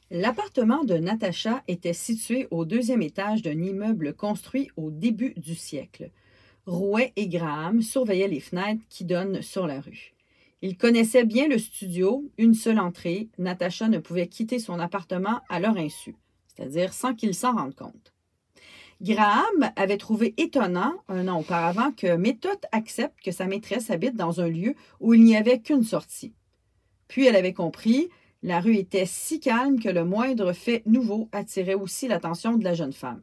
L'appartement de Natacha était situé au deuxième étage d'un immeuble construit au début du siècle. Rouet et Graham surveillaient les fenêtres qui donnent sur la rue. Ils connaissaient bien le studio, une seule entrée. Natacha ne pouvait quitter son appartement à leur insu, c'est-à-dire sans qu'ils s'en rendent compte. Graham avait trouvé étonnant, un an auparavant, que Méthode accepte que sa maîtresse habite dans un lieu où il n'y avait qu'une sortie. Puis elle avait compris, la rue était si calme que le moindre fait nouveau attirait aussi l'attention de la jeune femme.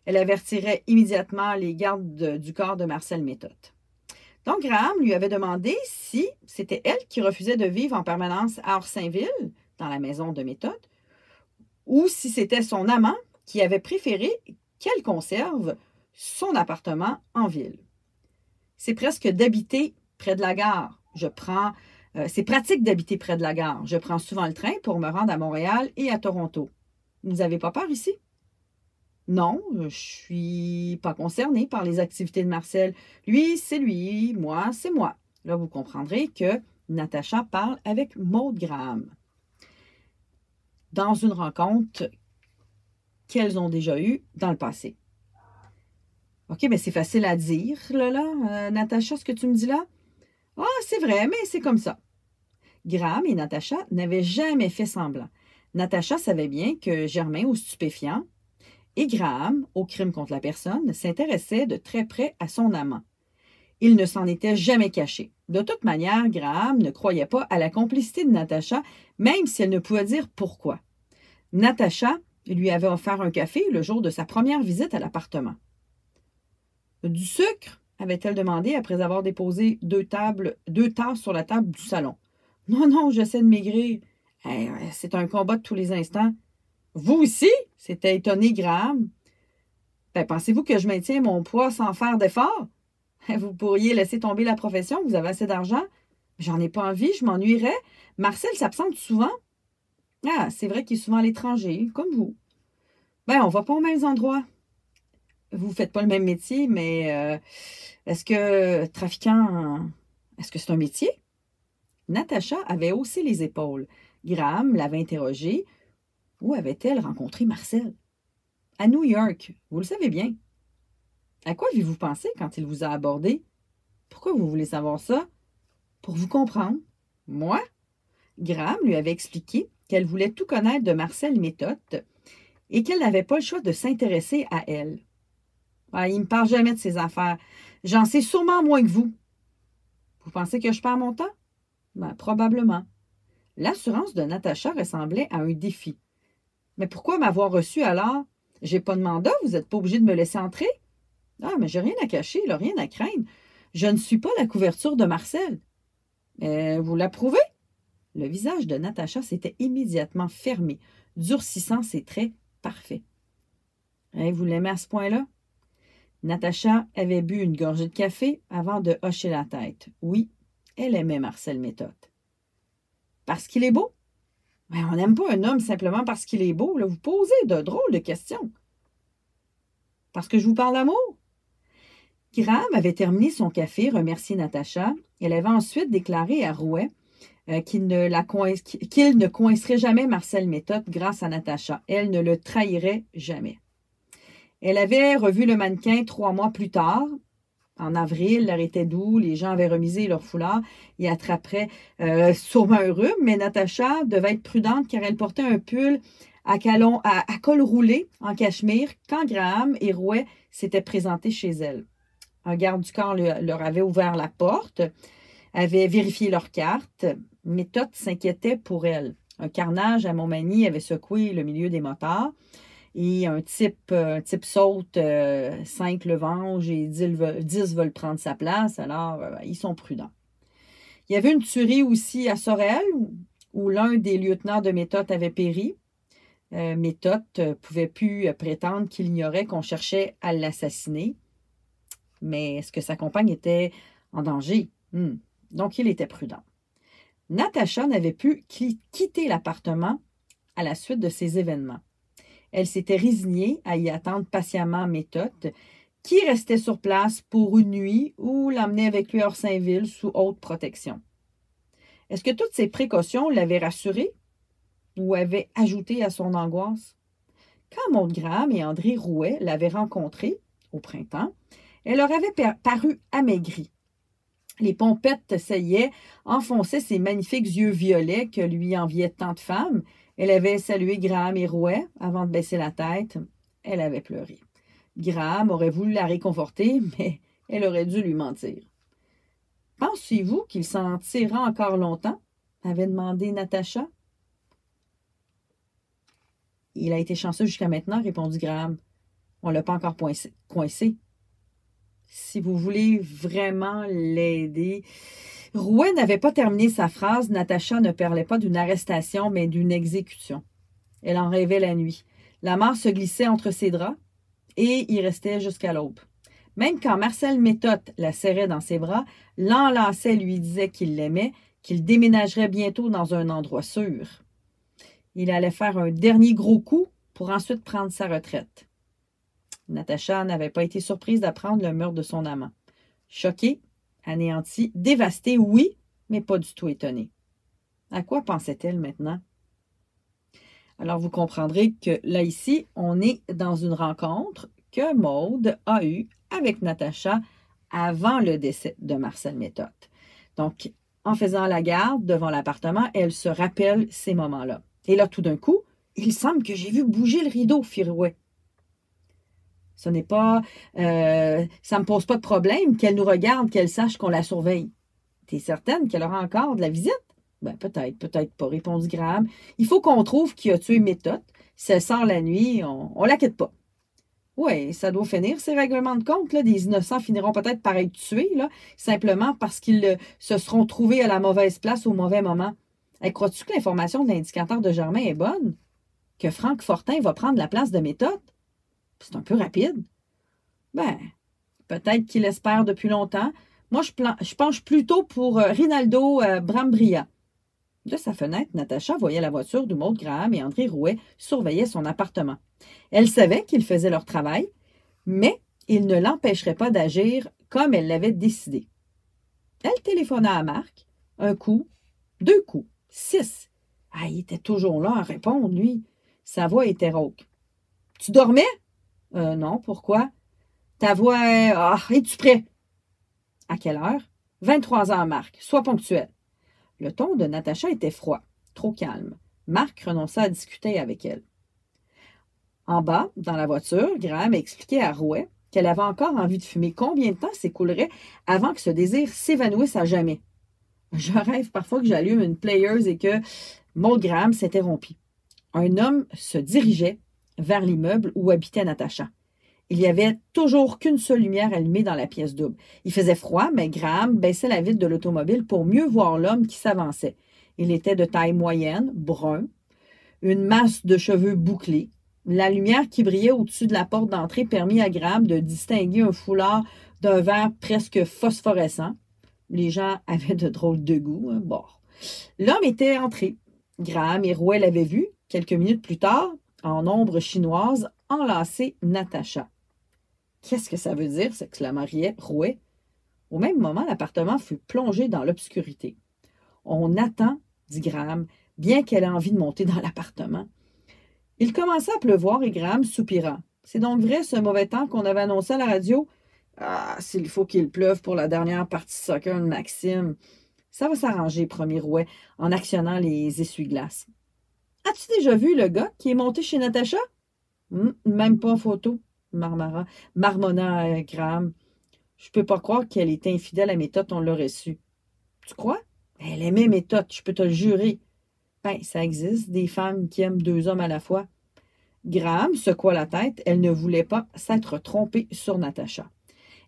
Elle avertirait immédiatement les gardes du corps de Marcel Méthode. Donc Graham lui avait demandé si c'était elle qui refusait de vivre en permanence à Orsainville, dans la maison de Méthode, ou si c'était son amant qui avait préféré qu'elle conserve son appartement en ville. C'est presque d'habiter près de la gare. C'est pratique d'habiter près de la gare. Je prends souvent le train pour me rendre à Montréal et à Toronto. Vous n'avez pas peur ici? Non, je suis pas concernée par les activités de Marcel. Lui, c'est lui, moi, c'est moi. Là, vous comprendrez que Natacha parle avec Maude Graham. Dans une rencontre qu'elles ont déjà eue dans le passé. OK, mais c'est facile à dire, Natacha, ce que tu me dis là? Ah, c'est vrai, mais c'est comme ça. Graham et Natacha n'avaient jamais fait semblant. Natacha savait bien que Germain, au stupéfiant, et Graham, au crime contre la personne, s'intéressait de très près à son amant. Il ne s'en était jamais caché. De toute manière, Graham ne croyait pas à la complicité de Natacha, même si elle ne pouvait dire pourquoi. Natacha lui avait offert un café le jour de sa première visite à l'appartement. Du sucre? Avait-elle demandé après avoir déposé deux tasses sur la table du salon. Non, non, j'essaie de maigrir. C'est un combat de tous les instants. Vous aussi? S'était étonné Graham. Pensez-vous que je maintiens mon poids sans faire d'effort? Vous pourriez laisser tomber la profession, vous avez assez d'argent. J'en ai pas envie, je m'ennuierais. Marcel s'absente souvent. Ah, c'est vrai qu'il est souvent à l'étranger, comme vous. On va pas aux mêmes endroits. Vous ne faites pas le même métier, mais est-ce que trafiquant, est-ce que c'est un métier? Natacha avait haussé les épaules. Graham l'avait interrogée. Où avait-elle rencontré Marcel? À New York, vous le savez bien. À quoi avez-vous pensé quand il vous a abordé? Pourquoi vous voulez savoir ça? Pour vous comprendre. Moi? Graham lui avait expliqué qu'elle voulait tout connaître de Marcel Méthode et qu'elle n'avait pas le choix de s'intéresser à elle. Il ne me parle jamais de ses affaires. J'en sais sûrement moins que vous. Vous pensez que je perds mon temps? Probablement. L'assurance de Natacha ressemblait à un défi. Mais pourquoi m'avoir reçu alors? J'ai pas de mandat, vous n'êtes pas obligé de me laisser entrer? Ah, mais j'ai rien à cacher, là, rien à craindre. Je ne suis pas la couverture de Marcel. Vous l'approuvez? Le visage de Natacha s'était immédiatement fermé, durcissant ses traits parfaits. Vous l'aimez à ce point-là? Natacha avait bu une gorgée de café avant de hocher la tête. Oui, elle aimait Marcel Méthode. Parce qu'il est beau? On n'aime pas un homme simplement parce qu'il est beau. Là. Vous posez de drôles de questions. Parce que je vous parle d'amour? Graham avait terminé son café, remercié Natacha. Elle avait ensuite déclaré à Rouet qu'il ne coincerait jamais Marcel Méthode grâce à Natacha. Elle ne le trahirait jamais. Elle avait revu le mannequin 3 mois plus tard. En avril, l'air était doux, les gens avaient remisé leur foulard et attraperaient sûrement un rhume, mais Natacha devait être prudente car elle portait un pull à col roulé en cachemire quand Graham et Rouet s'étaient présentés chez elle. Un garde du corps leur avait ouvert la porte, avait vérifié leur carte. Méthode s'inquiétait pour elle. Un carnage à Montmagny avait secoué le milieu des motards. Et un type saute 5 le venge et 10 veulent prendre sa place, alors ils sont prudents. Il y avait une tuerie aussi à Sorel où l'un des lieutenants de Méthode avait péri. Méthode ne pouvait plus prétendre qu'il ignorait qu'on cherchait à l'assassiner. Mais est-ce que sa compagne était en danger? Donc il était prudent. Natacha n'avait pu quitter l'appartement à la suite de ces événements. Elle s'était résignée à y attendre patiemment Méthode, qui restait sur place pour une nuit ou l'emmenait avec lui à Orsainville sous haute protection. Est-ce que toutes ces précautions l'avaient rassurée? ou avait ajouté à son angoisse? Quand Maude Graham et André Rouet l'avaient rencontrée au printemps, elle leur avait paru amaigrie. Les pompettes saillaient, enfonçaient ses magnifiques yeux violets que lui enviaient tant de femmes. Elle avait salué Graham et Rouet avant de baisser la tête. Elle avait pleuré. Graham aurait voulu la réconforter, mais elle aurait dû lui mentir. « Pensez-vous qu'il s'en tirera encore longtemps? » avait demandé Natacha. « Il a été chanceux jusqu'à maintenant, » répondit Graham. « On ne l'a pas encore coincé. Si vous voulez vraiment l'aider... » Rouet n'avait pas terminé sa phrase. Natacha ne parlait pas d'une arrestation, mais d'une exécution. Elle en rêvait la nuit. La mort se glissait entre ses draps et y restait jusqu'à l'aube. Même quand Marcel Méthode la serrait dans ses bras, l'enlaçait, lui disait qu'il l'aimait, qu'il déménagerait bientôt dans un endroit sûr. Il allait faire un dernier gros coup pour ensuite prendre sa retraite. Natacha n'avait pas été surprise d'apprendre le meurtre de son amant. Choquée, anéantie, dévastée, oui, mais pas du tout étonnée. À quoi pensait-elle maintenant? Alors, vous comprendrez que là, ici, on est dans une rencontre que Maude a eue avec Natacha avant le décès de Marcel Méthode. Donc, en faisant la garde devant l'appartement, elle se rappelle ces moments-là. Et là, tout d'un coup, il semble que j'ai vu bouger le rideau, fit Rouet. Ce n'est pas... ça ne me pose pas de problème qu'elle nous regarde, qu'elle sache qu'on la surveille. T'es certaine qu'elle aura encore de la visite? Ben, peut-être pas, répondit Graham. Il faut qu'on trouve qui a tué Méthode. Si elle sort la nuit, on la quitte pas. Oui, ça doit finir, ces règlements de compte. Là. Des innocents finiront peut-être par être tués, là, simplement parce qu'ils se seront trouvés à la mauvaise place au mauvais moment. Hey, crois-tu que l'information de l'indicateur de Germain est bonne? Que Franck Fortin va prendre la place de Méthode? C'est un peu rapide. Ben, peut-être qu'il espère depuis longtemps. Moi, je penche plutôt pour Rinaldo Brambria. De sa fenêtre, Natacha voyait la voiture d'où Maude Graham et André Rouet surveillaient son appartement. Elle savait qu'ils faisaient leur travail, mais ils ne l'empêcheraient pas d'agir comme elle l'avait décidé. Elle téléphona à Marc. Un coup, 2 coups, 6. Ah, il était toujours là à répondre, lui. Sa voix était rauque. « Tu dormais? » Non, pourquoi? Ta voix... Ah, es-tu prêt? À quelle heure? 23 heures, Marc. Sois ponctuel. Le ton de Natacha était froid, trop calme. Marc renonça à discuter avec elle. En bas, dans la voiture, Graham expliquait à Rouet qu'elle avait encore envie de fumer. Combien de temps s'écoulerait avant que ce désir s'évanouisse à jamais? Je rêve parfois que j'allume une playeuse et que Maude Graham s'interrompit. Un homme se dirigeait vers l'immeuble où habitait Natacha. Il n'y avait toujours qu'une seule lumière allumée dans la pièce double. Il faisait froid, mais Graham baissait la vitre de l'automobile pour mieux voir l'homme qui s'avançait. Il était de taille moyenne, brun, une masse de cheveux bouclés. La lumière qui brillait au-dessus de la porte d'entrée permit à Graham de distinguer un foulard d'un vert presque phosphorescent. Les gens avaient de drôles de goût. Hein? Bon. L'homme était entré. Graham et Rouet l'avaient vu, quelques minutes plus tard, en ombre chinoise, enlacer Natacha. « Qu'est-ce que ça veut dire? » s'exclama Rouet. Au même moment, l'appartement fut plongé dans l'obscurité. « On attend, » dit Graham, bien qu'elle ait envie de monter dans l'appartement. Il commença à pleuvoir et Graham soupira. « C'est donc vrai ce mauvais temps qu'on avait annoncé à la radio? Ah, s'il faut qu'il pleuve pour la dernière partie de soccer de Maxime. Ça va s'arranger, promit Rouet, en actionnant les essuie-glaces. « As-tu déjà vu le gars qui est monté chez Natacha? » Même pas en photo, marmonna Graham. Je peux pas croire qu'elle était infidèle à Méthode, on l'aurait su. Tu crois? Elle aimait Méthode, je peux te le jurer. Ben, ça existe, des femmes qui aiment 2 hommes à la fois. Graham secoua la tête, elle ne voulait pas s'être trompée sur Natacha.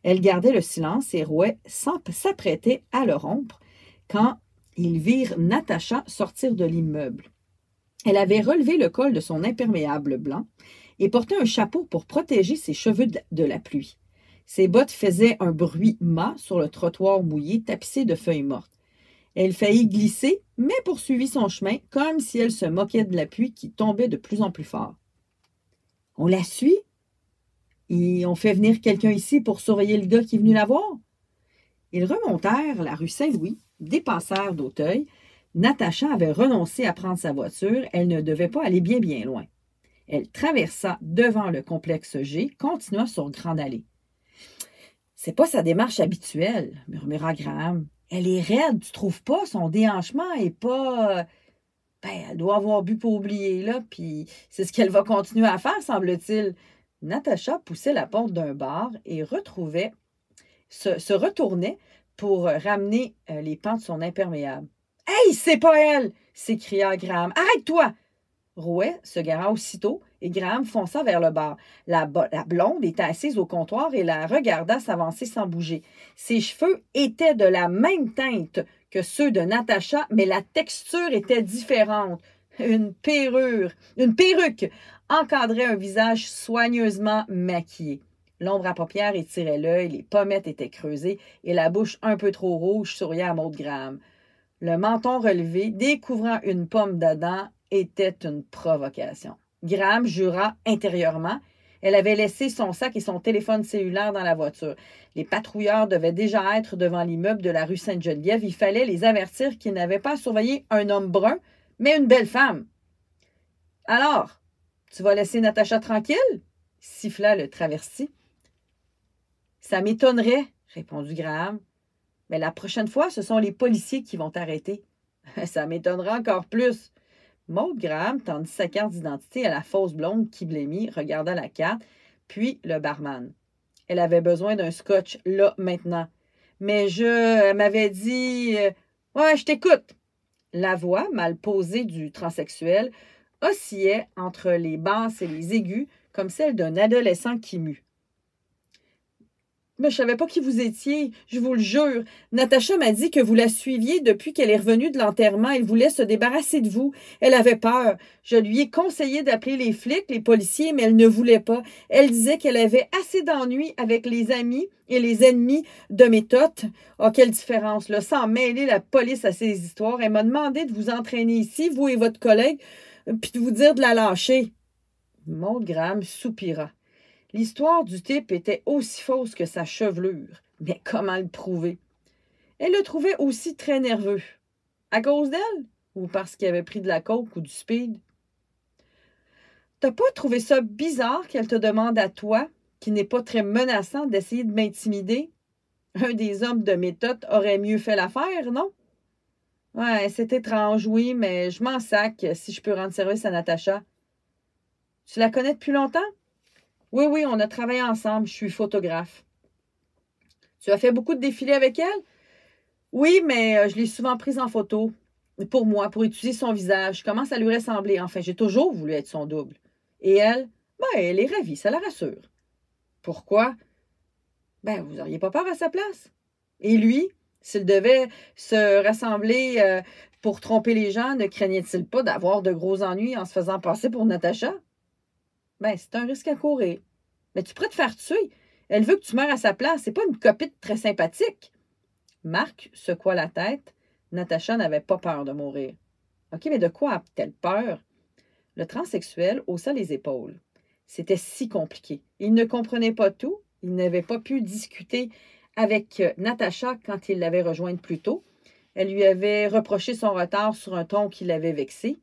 Elle gardait le silence et Rouet s'apprêtait à le rompre quand ils virent Natacha sortir de l'immeuble. Elle avait relevé le col de son imperméable blanc et portait un chapeau pour protéger ses cheveux de la pluie. Ses bottes faisaient un bruit mat sur le trottoir mouillé tapissé de feuilles mortes. Elle faillit glisser, mais poursuivit son chemin comme si elle se moquait de la pluie qui tombait de plus en plus fort. « On la suit? Et on fait venir quelqu'un ici pour surveiller le gars qui est venu la voir? » Ils remontèrent la rue Saint-Louis, dépassèrent d'Auteuil. Natacha avait renoncé à prendre sa voiture. Elle ne devait pas aller bien, bien loin. Elle traversa devant le complexe G, continua sur Grande Allée. « C'est pas sa démarche habituelle, » murmura Graham. « Elle est raide, tu trouves pas? Son déhanchement est pas... Ben, elle doit avoir bu pour oublier, là, puis c'est ce qu'elle va continuer à faire, semble-t-il. » Natacha poussait la porte d'un bar et se retournait pour ramener les pans de son imperméable. « Hey, c'est pas elle! » s'écria Graham. « Arrête-toi! » Rouet se gara aussitôt et Graham fonça vers le bar. La blonde était assise au comptoir et la regarda s'avancer sans bouger. Ses cheveux étaient de la même teinte que ceux de Natacha, mais la texture était différente. Une perruque encadrait un visage soigneusement maquillé. L'ombre à paupières étirait l'œil, les pommettes étaient creusées et la bouche un peu trop rouge souriait à Maud Graham. Le menton relevé, découvrant une pomme d'Adam, était une provocation. Graham jura intérieurement. Elle avait laissé son sac et son téléphone cellulaire dans la voiture. Les patrouilleurs devaient déjà être devant l'immeuble de la rue Sainte-Geneviève. Il fallait les avertir qu'ils n'avaient pas surveillé un homme brun, mais une belle femme. « Alors, tu vas laisser Natacha tranquille? » siffla le traverti. « Ça m'étonnerait, » répondit Graham. « Mais la prochaine fois, ce sont les policiers qui vont t'arrêter. »« Ça m'étonnera encore plus. » Maud Graham tendit sa carte d'identité à la fausse blonde qui blêmit, regarda la carte, puis le barman. Elle avait besoin d'un scotch là, maintenant. « Mais elle m'avait dit... ouais, je t'écoute. » La voix, mal posée du transsexuel, oscillait entre les basses et les aigus, comme celle d'un adolescent qui mue. « Mais je savais pas qui vous étiez, je vous le jure. Natacha m'a dit que vous la suiviez depuis qu'elle est revenue de l'enterrement. Elle voulait se débarrasser de vous. Elle avait peur. Je lui ai conseillé d'appeler les flics, les policiers, mais elle ne voulait pas. Elle disait qu'elle avait assez d'ennuis avec les amis et les ennemis de mes totes. Oh, quelle différence, là, sans mêler la police à ces histoires. Elle m'a demandé de vous entraîner ici, vous et votre collègue, puis de vous dire de la lâcher. » Maud Graham soupira. L'histoire du type était aussi fausse que sa chevelure. Mais comment le prouver? Elle le trouvait aussi très nerveux. À cause d'elle? Ou parce qu'il avait pris de la coke ou du speed? T'as pas trouvé ça bizarre qu'elle te demande à toi, qui n'est pas très menaçant, d'essayer de m'intimider? Un des hommes de méthode aurait mieux fait l'affaire, non? Ouais, c'est étrange, oui, mais je m'en sac si je peux rendre service à Natacha. Tu la connais depuis longtemps? Oui, on a travaillé ensemble. Je suis photographe. Tu as fait beaucoup de défilés avec elle? Oui, mais je l'ai souvent prise en photo. Pour moi, pour étudier son visage. Comment ça lui ressemblait? Enfin, j'ai toujours voulu être son double. Et elle? Ben, elle est ravie, ça la rassure. Pourquoi? Ben, vous n'auriez pas peur à sa place. Et lui, s'il devait se rassembler pour tromper les gens, ne craignait-il pas d'avoir de gros ennuis en se faisant passer pour Natacha? Ben, c'est un risque à courir. Mais tu pourrais te faire tuer. Elle veut que tu meurs à sa place. C'est pas une copine très sympathique. Marc secoua la tête. Natacha n'avait pas peur de mourir. OK, mais de quoi a-t-elle peur? Le transsexuel haussa les épaules. C'était si compliqué. Il ne comprenait pas tout. Il n'avait pas pu discuter avec Natacha quand il l'avait rejointe plus tôt. Elle lui avait reproché son retard sur un ton qui l'avait vexé.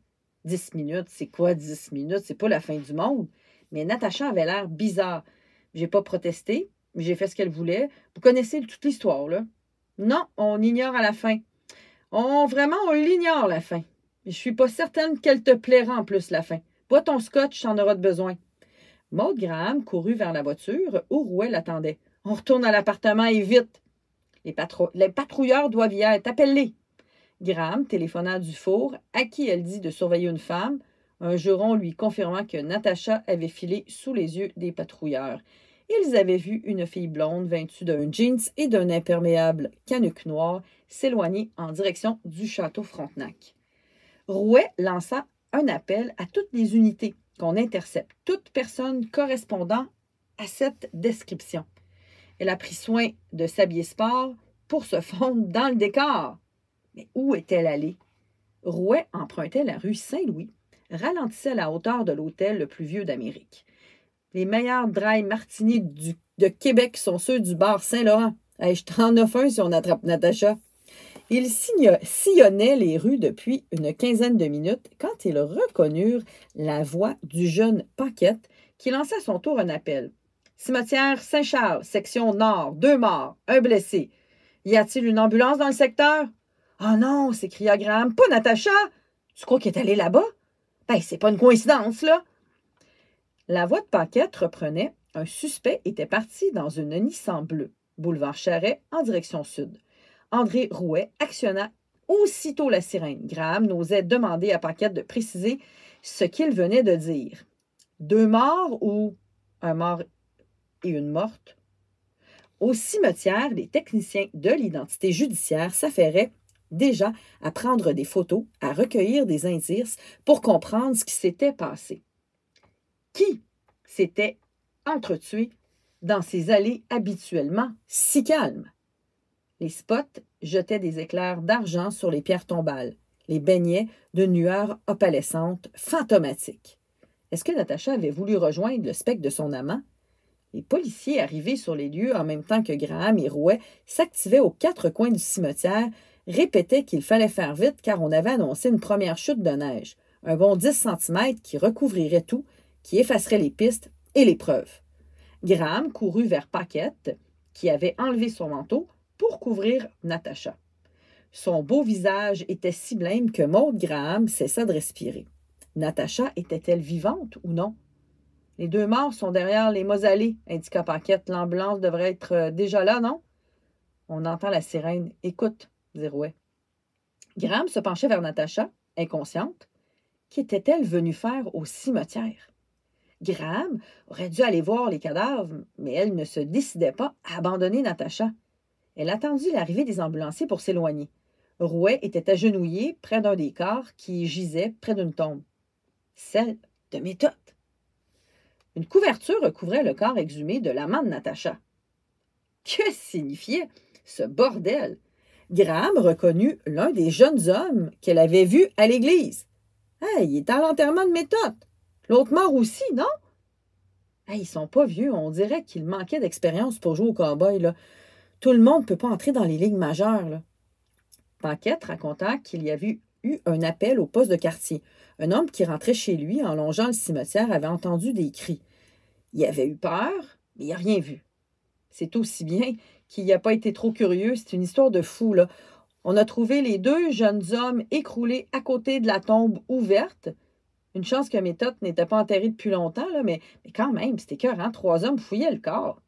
10 minutes, c'est quoi 10 minutes? C'est pas la fin du monde. Mais Natacha avait l'air bizarre. J'ai pas protesté, mais j'ai fait ce qu'elle voulait. Vous connaissez toute l'histoire, là? Non, on ignore à la fin. On l'ignore, la fin. Je suis pas certaine qu'elle te plaira en plus, la fin. Bois ton scotch, t'en auras de besoin. Maud Graham courut vers la voiture où Rouet l'attendait. On retourne à l'appartement et vite. Les patrouilleurs doivent y être. Appelle-les. Graham téléphona à Dufour, à qui elle dit de surveiller une femme, un juron lui confirmant que Natacha avait filé sous les yeux des patrouilleurs. Ils avaient vu une fille blonde vêtue d'un jeans et d'un imperméable canuc noir s'éloigner en direction du château Frontenac. Rouet lança un appel à toutes les unités qu'on intercepte, toute personne correspondant à cette description. Elle a pris soin de s'habiller sport pour se fondre dans le décor. Mais où est-elle allée? Rouet empruntait la rue Saint-Louis, ralentissait à la hauteur de l'hôtel le plus vieux d'Amérique. Les meilleurs dry martinis de Québec sont ceux du bar Saint-Laurent. Hey, je t'en offre un si on attrape Natacha. Ils sillonnaient les rues depuis une quinzaine de minutes quand ils reconnurent la voix du jeune Paquette qui lança à son tour un appel. « Cimetière Saint-Charles, section nord, 2 morts, un blessé. Y a-t-il une ambulance dans le secteur? »« Ah non !» s'écria Graham. « Pas Natacha! Tu crois qu'elle est allée là-bas? Ben, c'est pas une coïncidence, là! » La voix de Paquette reprenait. Un suspect était parti dans une Nissan bleue, boulevard Charret, en direction sud. André Rouet actionna aussitôt la sirène. Graham n'osait demander à Paquette de préciser ce qu'il venait de dire. 2 morts ou un mort et une morte? Au cimetière, les techniciens de l'identité judiciaire s'affairaient déjà à prendre des photos, à recueillir des indices pour comprendre ce qui s'était passé. Qui s'était entretué dans ces allées habituellement si calmes? Les spots jetaient des éclairs d'argent sur les pierres tombales, les baignaient d'une lueur opalescente, fantomatique. Est-ce que Natacha avait voulu rejoindre le spectre de son amant? Les policiers arrivés sur les lieux en même temps que Graham et Rouet s'activaient aux 4 coins du cimetière, répétaient qu'il fallait faire vite car on avait annoncé une première chute de neige, un bon 10 cm qui recouvrirait tout, qui effacerait les pistes et les preuves. Graham courut vers Paquette, qui avait enlevé son manteau pour couvrir Natacha. Son beau visage était si blême que Maude Graham cessa de respirer. Natacha était-elle vivante ou non? « Les 2 morts sont derrière les mausolées, indiqua Paquette. L'ambulance devrait être déjà là, non? » On entend la sirène. « Écoute, » dit Rouet. Graham se penchait vers Natacha, inconsciente. Qu'était-elle venue faire au cimetière? Graham aurait dû aller voir les cadavres, mais elle ne se décidait pas à abandonner Natacha. Elle attendit l'arrivée des ambulanciers pour s'éloigner. Rouet était agenouillé près d'un des corps qui gisait près d'une tombe. Celle de Méthode. Une couverture recouvrait le corps exhumé de l'amant de Natacha. Que signifiait ce bordel? Graham reconnut l'un des jeunes hommes qu'elle avait vu à l'église. Hey, il est à l'enterrement de Méthode. L'autre mort aussi, non? Hey, ils sont pas vieux. On dirait qu'il manquait d'expérience pour jouer au cow-boy, là. Tout le monde ne peut pas entrer dans les ligues majeures, là. Paquette raconta qu'il y avait eu un appel au poste de quartier. Un homme qui rentrait chez lui en longeant le cimetière avait entendu des cris. Il avait eu peur, mais il n'a rien vu. C'est aussi bien qu'il n'a pas été trop curieux. C'est une histoire de fou, là. On a trouvé les 2 jeunes hommes écroulés à côté de la tombe ouverte. Une chance que Méthode n'était pas enterré depuis longtemps, là, mais quand même, c'était écœurant. 3 hommes fouillaient le corps.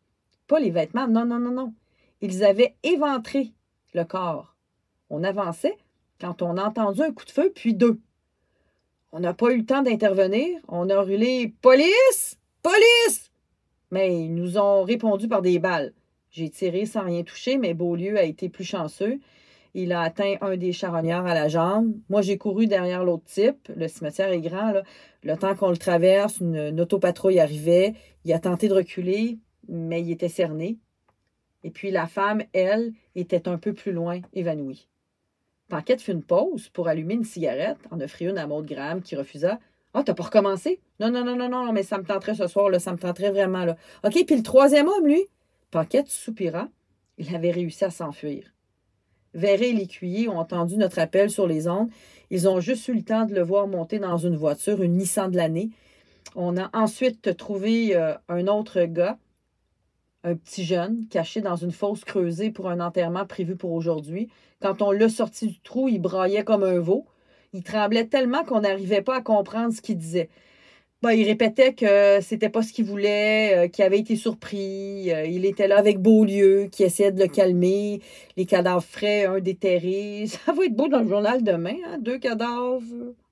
Pas les vêtements, non, non, non, non. Ils avaient éventré le corps. On avançait quand on a entendu un coup de feu, puis 2. On n'a pas eu le temps d'intervenir. On a hurlé « Police! Police! » Mais ils nous ont répondu par des balles. J'ai tiré sans rien toucher, mais Beaulieu a été plus chanceux. Il a atteint un des charognards à la jambe. Moi, j'ai couru derrière l'autre type. Le cimetière est grand, là. Le temps qu'on le traverse, une autopatrouille arrivait. Il a tenté de reculer, mais il était cerné. Et puis la femme, elle, était un peu plus loin, évanouie. Paquette fit une pause pour allumer une cigarette, en offrit une à Maude Graham qui refusa. « Ah, t'as pas recommencé? »« Non, non, non, non, non, mais ça me tenterait ce soir, là, ça me tenterait vraiment, là. »« OK, puis le 3e homme, lui? » Paquette soupira. Il avait réussi à s'enfuir. Verret et l'écuyer ont entendu notre appel sur les ondes. Ils ont juste eu le temps de le voir monter dans une voiture, une Nissan de l'année. On a ensuite trouvé un autre gars, un petit jeune, caché dans une fosse creusée pour un enterrement prévu pour aujourd'hui. Quand on l'a sorti du trou, il braillait comme un veau. Il tremblait tellement qu'on n'arrivait pas à comprendre ce qu'il disait. Il répétait que c'était pas ce qu'il voulait, qu'il avait été surpris. Il était là avec Beaulieu, qui essayait de le calmer. Les cadavres frais, un déterré. Ça va être beau dans le journal demain, hein? 2 cadavres,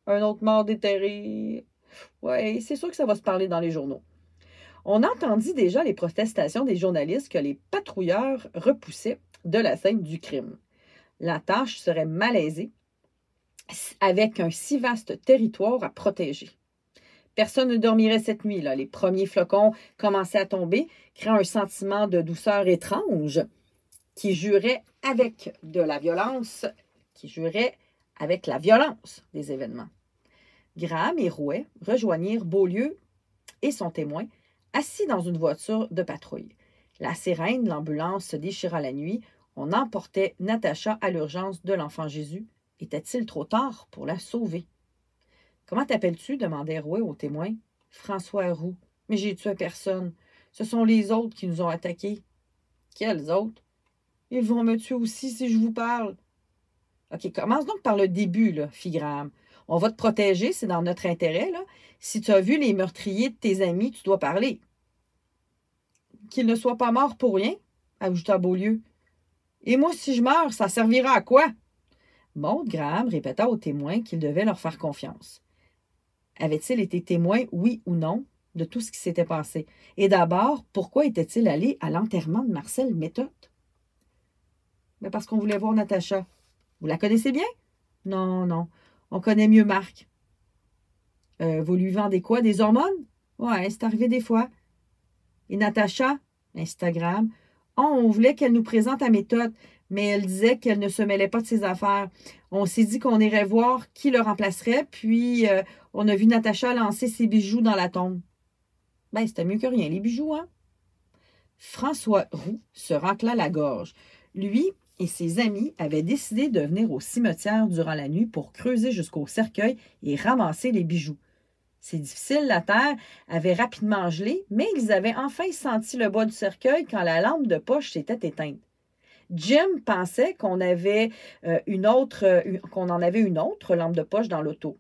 un autre mort déterré. Oui, c'est sûr que ça va se parler dans les journaux. On entendit déjà les protestations des journalistes que les patrouilleurs repoussaient de la scène du crime. La tâche serait malaisée avec un si vaste territoire à protéger. Personne ne dormirait cette nuit, là. Les premiers flocons commençaient à tomber, créant un sentiment de douceur étrange qui jurait avec la violence des événements. Graham et Rouet rejoignirent Beaulieu et son témoin, assis dans une voiture de patrouille. La sirène de l'ambulance se déchira la nuit. On emportait Natacha à l'urgence de l'enfant Jésus. Était-il trop tard pour la sauver? Comment t'appelles-tu? Demandait Rouet au témoin. François Roux. Mais j'ai tué personne. Ce sont les autres qui nous ont attaqués. Quels autres? Ils vont me tuer aussi si je vous parle. OK, commence donc par le début, là, fit Graham. On va te protéger, c'est dans notre intérêt, là. Si tu as vu les meurtriers de tes amis, tu dois parler. Qu'ils ne soient pas morts pour rien, ajouta Beaulieu. Et moi, si je meurs, ça servira à quoi? Maud Graham répéta aux témoins qu'il devait leur faire confiance. Avait-il été témoin, oui ou non, de tout ce qui s'était passé? Et d'abord, pourquoi était-il allé à l'enterrement de Marcel Méthode? Ben parce qu'on voulait voir Natacha. Vous la connaissez bien? Non, non. On connaît mieux Marc. Vous lui vendez quoi? Des hormones? Ouais, c'est arrivé des fois. Et Natacha? Instagram. Oh, on voulait qu'elle nous présente à Méthode, mais elle disait qu'elle ne se mêlait pas de ses affaires. On s'est dit qu'on irait voir qui le remplacerait, puis on a vu Natacha lancer ses bijoux dans la tombe. Ben, c'était mieux que rien, les bijoux, hein? François Roux se racla la gorge. Lui et ses amis avaient décidé de venir au cimetière durant la nuit pour creuser jusqu'au cercueil et ramasser les bijoux. C'est difficile, la terre avait rapidement gelé, mais ils avaient enfin senti le bois du cercueil quand la lampe de poche s'était éteinte. Jim pensait qu'on en avait une autre lampe de poche dans l'auto.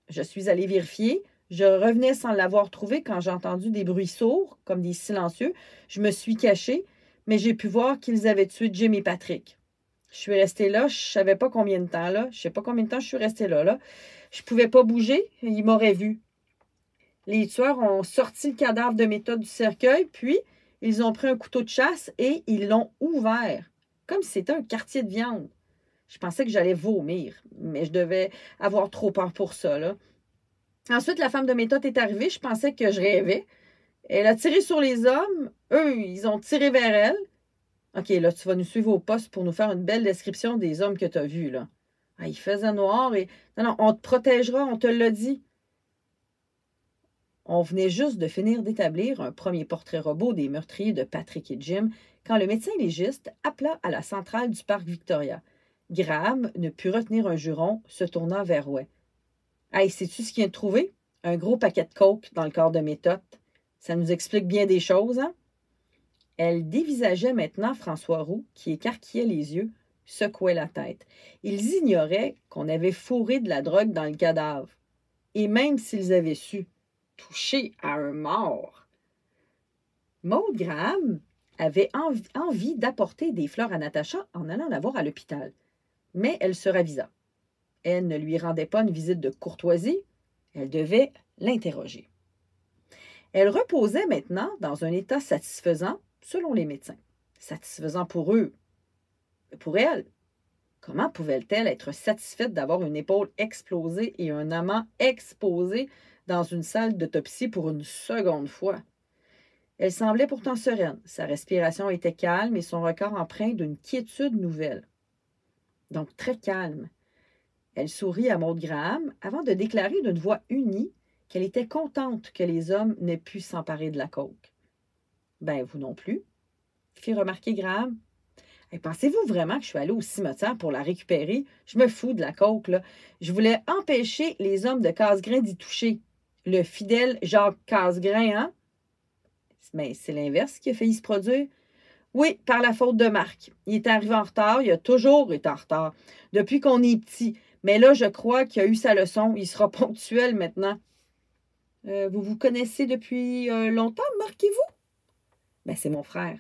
Je suis allée vérifier. Je revenais sans l'avoir trouvée quand j'ai entendu des bruits sourds, comme des silencieux. Je me suis cachée, mais j'ai pu voir qu'ils avaient tué Jim et Patrick. Je suis restée là, je ne savais pas combien de temps, là. Je ne sais pas combien de temps je suis restée là. Je ne pouvais pas bouger, ils m'auraient vue. Les tueurs ont sorti le cadavre de Méthode du cercueil, puis ils ont pris un couteau de chasse et ils l'ont ouvert, comme si c'était un quartier de viande. Je pensais que j'allais vomir, mais je devais avoir trop peur pour ça, là. Ensuite, la femme de Méthode est arrivée, je pensais que je rêvais. Elle a tiré sur les hommes, eux, ils ont tiré vers elle. OK, là, tu vas nous suivre au poste pour nous faire une belle description des hommes que tu as vus, là. Ah, il faisait noir et... Non, on te protégera, on te l'a dit. On venait juste de finir d'établir un premier portrait robot des meurtriers de Patrick et Jim quand le médecin légiste appela à la centrale du parc Victoria. Graham ne put retenir un juron, se tournant vers Rouet. « Hey, sais-tu ce qu'il vient de trouver? Un gros paquet de coke dans le corps de Méthode. Ça nous explique bien des choses, hein? » Elle dévisageait maintenant François Roux, qui écarquillait les yeux, secouait la tête. Ils ignoraient qu'on avait fourré de la drogue dans le cadavre. Et même s'ils avaient su, toucher à un mort. Maud Graham avait envie d'apporter des fleurs à Natacha en allant la voir à l'hôpital. Mais elle se ravisa. Elle ne lui rendait pas une visite de courtoisie, elle devait l'interroger. Elle reposait maintenant dans un état satisfaisant, selon les médecins. Satisfaisant pour eux, pour elle. Comment pouvait-elle être satisfaite d'avoir une épaule explosée et un amant exposé dans une salle d'autopsie pour une seconde fois? Elle semblait pourtant sereine. Sa respiration était calme et son regard empreint d'une quiétude nouvelle. Donc très calme. Elle sourit à Maud Graham avant de déclarer d'une voix unie qu'elle était contente que les hommes n'aient pu s'emparer de la coke. « Ben, vous non plus, » fit remarquer Graham. Hey, « Pensez-vous vraiment que je suis allée au cimetière pour la récupérer? Je me fous de la coke, là. Je voulais empêcher les hommes de Casgrain d'y toucher. Le fidèle Jacques Casgrain, hein? » Mais c'est l'inverse qui a failli se produire. Oui, par la faute de Marc. Il est arrivé en retard, il a toujours été en retard, depuis qu'on est petit. Mais là, je crois qu'il a eu sa leçon. Il sera ponctuel maintenant. Vous vous connaissez depuis longtemps, marquez-vous? Ben, c'est mon frère.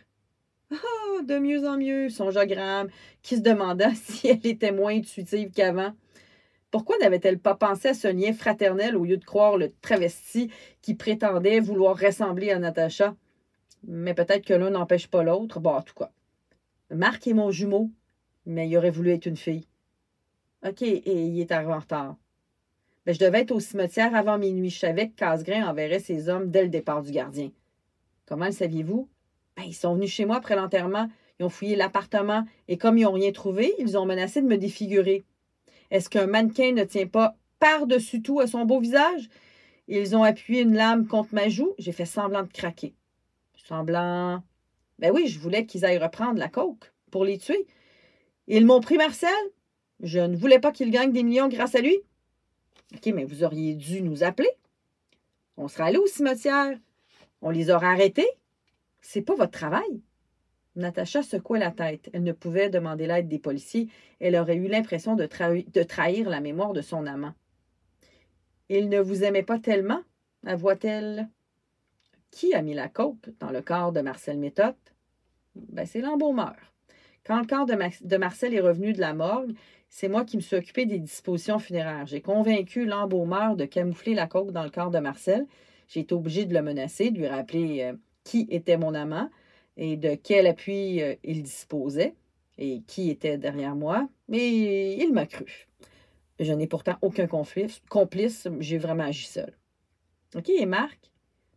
Ah, de mieux en mieux, songea Graham, qui se demanda si elle était moins intuitive qu'avant. Pourquoi n'avait-elle pas pensé à ce lien fraternel au lieu de croire le travesti qui prétendait vouloir ressembler à Natacha? Mais peut-être que l'un n'empêche pas l'autre. Bon, en tout cas. Marc est mon jumeau, mais il aurait voulu être une fille. OK, et il est arrivé en retard. Ben, je devais être au cimetière avant minuit. Je savais que Casgrain enverrait ses hommes dès le départ du gardien. Comment le saviez-vous? Ben, ils sont venus chez moi après l'enterrement. Ils ont fouillé l'appartement et comme ils n'ont rien trouvé, ils ont menacé de me défigurer. Est-ce qu'un mannequin ne tient pas par-dessus tout à son beau visage? Ils ont appuyé une lame contre ma joue. J'ai fait semblant de craquer. Semblant... Ben oui, je voulais qu'ils aillent reprendre la coke. pour les tuer. Ils m'ont pris Marcel. Je ne voulais pas qu'il gagne des millions grâce à lui. OK, mais vous auriez dû nous appeler. On serait allé au cimetière. On les aurait arrêtés. C'est pas votre travail. Natacha secouait la tête. Elle ne pouvait demander l'aide des policiers. Elle aurait eu l'impression de trahir la mémoire de son amant. Il ne vous aimait pas tellement, avoua-t-elle. Qui a mis la coke dans le corps de Marcel Méthode? Ben, c'est l'embaumeur. Quand le corps de Marcel est revenu de la morgue, c'est moi qui me suis occupé des dispositions funéraires. J'ai convaincu l'embaumeur de camoufler la coke dans le corps de Marcel. J'ai été obligée de le menacer, de lui rappeler qui était mon amant et de quel appui il disposait et qui était derrière moi. Mais il m'a cru. Je n'ai pourtant aucun complice, j'ai vraiment agi seul. OK, et Marc?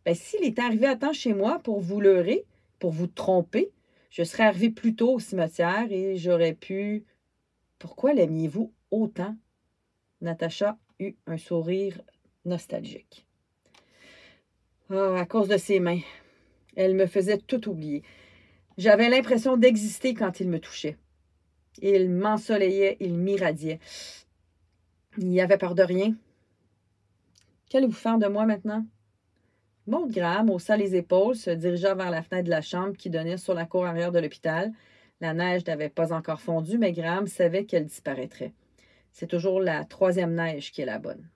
Ben, s'il était arrivé à temps chez moi pour vous leurrer, pour vous tromper, je serais arrivé plus tôt au cimetière et j'aurais pu... Pourquoi l'aimiez-vous autant? Natacha eut un sourire nostalgique. Ah, à cause de ses mains. Elle me faisait tout oublier. J'avais l'impression d'exister quand il me touchait. Il m'ensoleillait, il m'irradiait. Il n'y avait peur de rien. Qu'allez-vous faire de moi maintenant? Maud Graham haussa les épaules, se dirigea vers la fenêtre de la chambre qui donnait sur la cour arrière de l'hôpital. La neige n'avait pas encore fondu, mais Graham savait qu'elle disparaîtrait. C'est toujours la troisième neige qui est la bonne.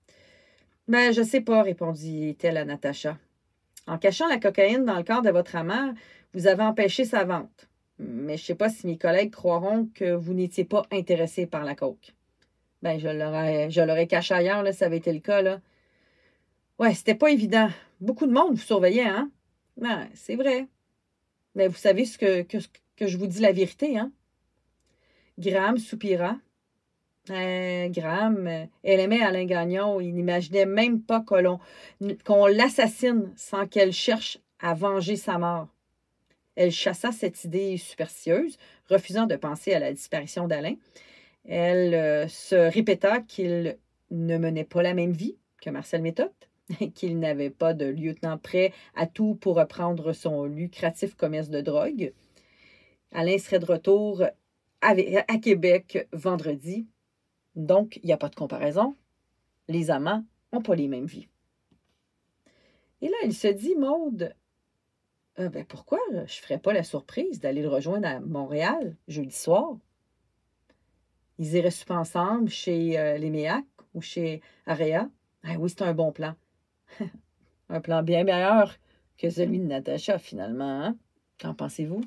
« Ben, je sais pas, répondit-elle à Natacha. En cachant la cocaïne dans le corps de votre amant, vous avez empêché sa vente. Mais je sais pas si mes collègues croiront que vous n'étiez pas intéressé par la coke. Ben, je l'aurais caché ailleurs, là, ça avait été le cas, là. Ouais, c'était pas évident. Beaucoup de monde vous surveillait, hein? Ben, c'est vrai. Mais vous savez que je vous dis la vérité, hein? Graham soupira. Graham, elle aimait Alain Gagnon. Il n'imaginait même pas qu'on l'assassine sans qu'elle cherche à venger sa mort. Elle chassa cette idée superstitieuse, refusant de penser à la disparition d'Alain. Elle se répéta qu'il ne menait pas la même vie que Marcel Méthode, qu'il n'avait pas de lieutenant prêt à tout pour reprendre son lucratif commerce de drogue. Alain serait de retour à Québec vendredi. Donc, il n'y a pas de comparaison. Les amants n'ont pas les mêmes vies. Et là, il se dit, Maude, ben pourquoi je ne ferais pas la surprise d'aller le rejoindre à Montréal jeudi soir? Ils iraient souper ensemble chez les Méac ou chez Area. Ah oui, c'est un bon plan. Un plan bien meilleur que celui de Natacha, finalement. Hein? Qu'en pensez-vous?